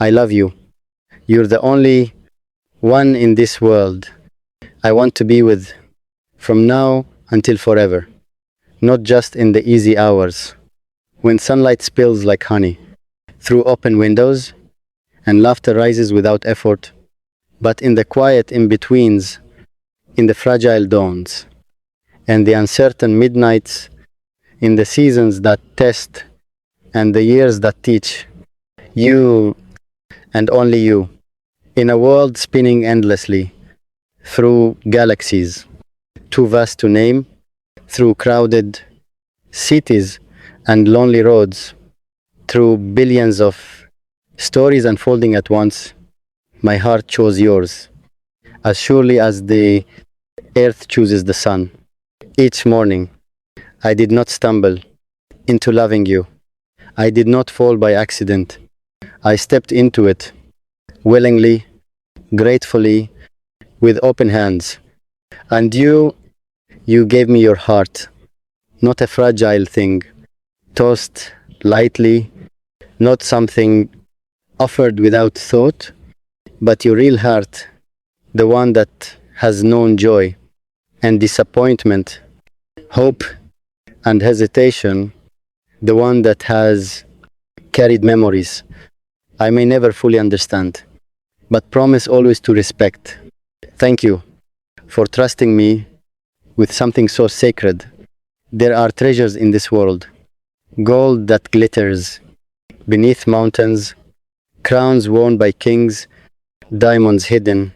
I love you. You're the only one in this world I want to be with from now until forever. Not just in the easy hours, when sunlight spills like honey through open windows and laughter rises without effort, but in the quiet in-betweens, in the fragile dawns, and the uncertain midnights, in the seasons that test and the years that teach. You and only you, in a world spinning endlessly through galaxies, too vast to name, through crowded cities and lonely roads, through billions of stories unfolding at once, my heart chose yours, as surely as the earth chooses the sun. Each morning, I did not stumble into loving you. I did not fall by accident. I stepped into it willingly, gratefully, with open hands. And you gave me your heart, not a fragile thing, tossed lightly, not something offered without thought, but your real heart, the one that has known joy and disappointment, hope and hesitation, the one that has carried memories I may never fully understand, but promise always to respect. Thank you for trusting me with something so sacred. There are treasures in this world, gold that glitters beneath mountains, crowns worn by kings, diamonds hidden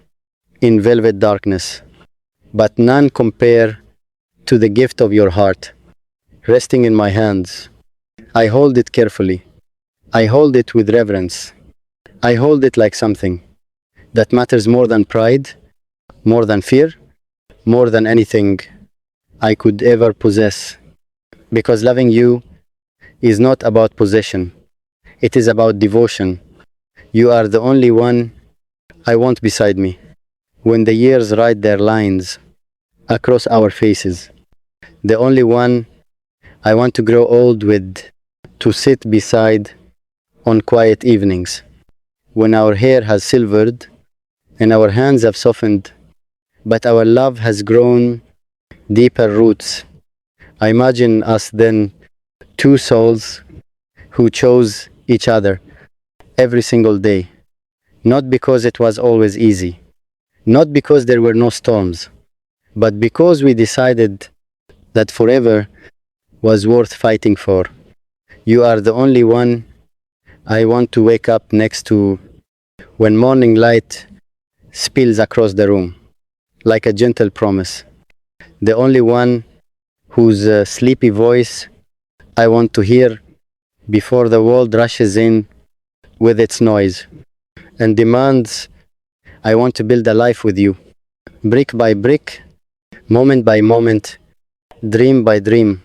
in velvet darkness, but none compare to the gift of your heart, resting in my hands. I hold it carefully. I hold it with reverence. I hold it like something that matters more than pride, more than fear, more than anything I could ever possess. Because loving you is not about possession, it is about devotion. You are the only one I want beside me when the years write their lines across our faces. The only one I want to grow old with, to sit beside on quiet evenings, when our hair has silvered and our hands have softened, but our love has grown deeper roots. I imagine us then, two souls who chose each other every single day, not because it was always easy, not because there were no storms, but because we decided that forever was worth fighting for. You are the only one I want to wake up next to when morning light spills across the room, like a gentle promise. The only one whose sleepy voice I want to hear before the world rushes in with its noise and demands I want to build a life with you, brick by brick, moment by moment, dream by dream.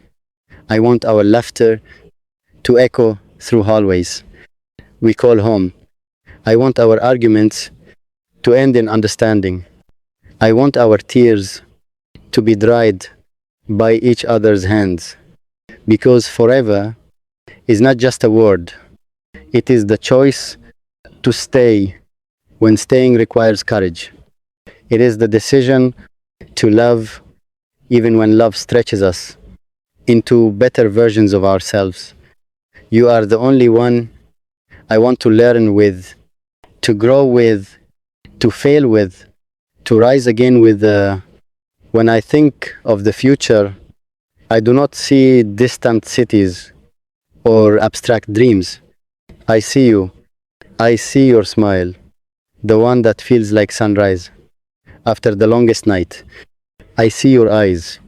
I want our laughter to echo through hallways we call home. I want our arguments to end in understanding. I want our tears to be dried by each other's hands. Because forever is not just a word, it is the choice to stay when staying requires courage. It is the decision to love even when love stretches us into better versions of ourselves. You are the only one I want to learn with, to grow with, to fail with, to rise again with. When I think of the future, I do not see distant cities or abstract dreams. I see you. I see your smile, the one that feels like sunrise after the longest night. I see your eyes,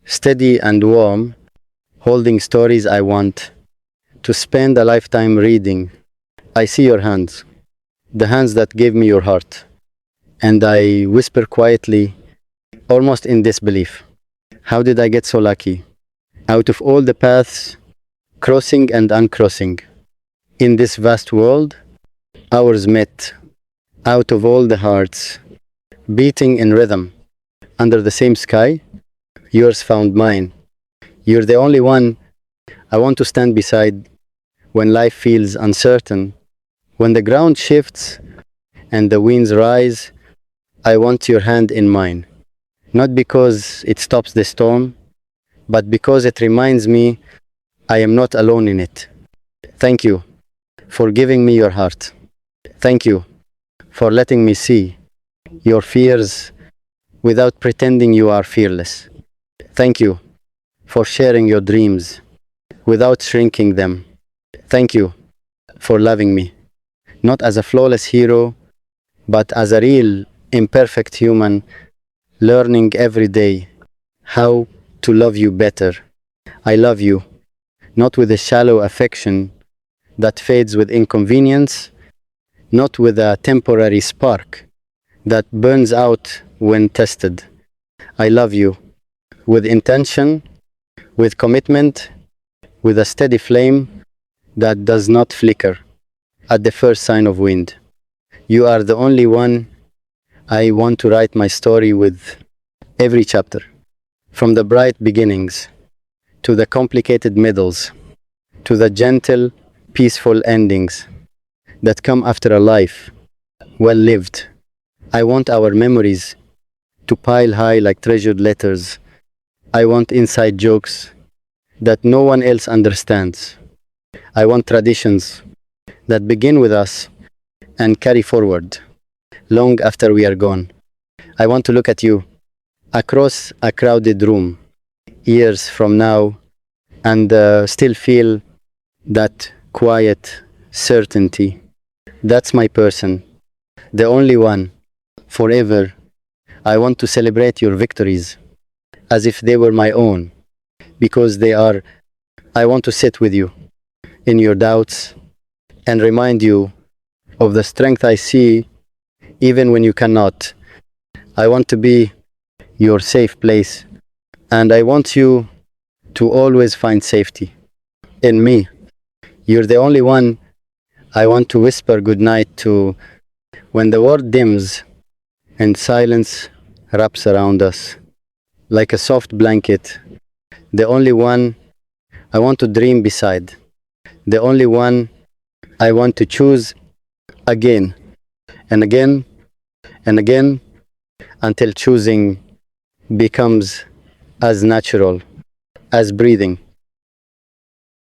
steady and warm, holding stories I want to spend a lifetime reading. I see your hands, the hands that gave me your heart, and I whisper quietly, almost in disbelief, how did I get so lucky? Out of all the paths, crossing and uncrossing, in this vast world, ours met. Out of all the hearts, beating in rhythm, under the same sky, yours found mine. You're the only one I want to stand beside when life feels uncertain, When the ground shifts and the winds rise, I want your hand in mine. Not because it stops the storm, but because it reminds me I am not alone in it. Thank you for giving me your heart. Thank you for letting me see your fears without pretending you are fearless. Thank you for sharing your dreams without shrinking them. Thank you for loving me, not as a flawless hero, but as a real, imperfect human, learning every day how to love you better. I love you, not with a shallow affection that fades with inconvenience, not with a temporary spark that burns out when tested. I love you with intention, with commitment, with a steady flame that does not flicker at the first sign of wind. You are the only one I want to write my story with every chapter, from the bright beginnings to the complicated middles, to the gentle, peaceful endings that come after a life well lived. I want our memories to pile high like treasured letters. I want inside jokes that no one else understands. I want traditions that begin with us and carry forward long after we are gone. I want to look at you across a crowded room years from now and still feel that quiet certainty. That's my person, the only one, forever. I want to celebrate your victories as if they were my own, because they are. I want to sit with you in your doubts and remind you of the strength I see even when you cannot. I want to be your safe place, and I want you to always find safety in me. You're the only one I want to whisper goodnight to when the world dims and silence wraps around us like a soft blanket. The only one I want to dream beside. The only one I want to choose again and again and again until choosing becomes as natural as breathing.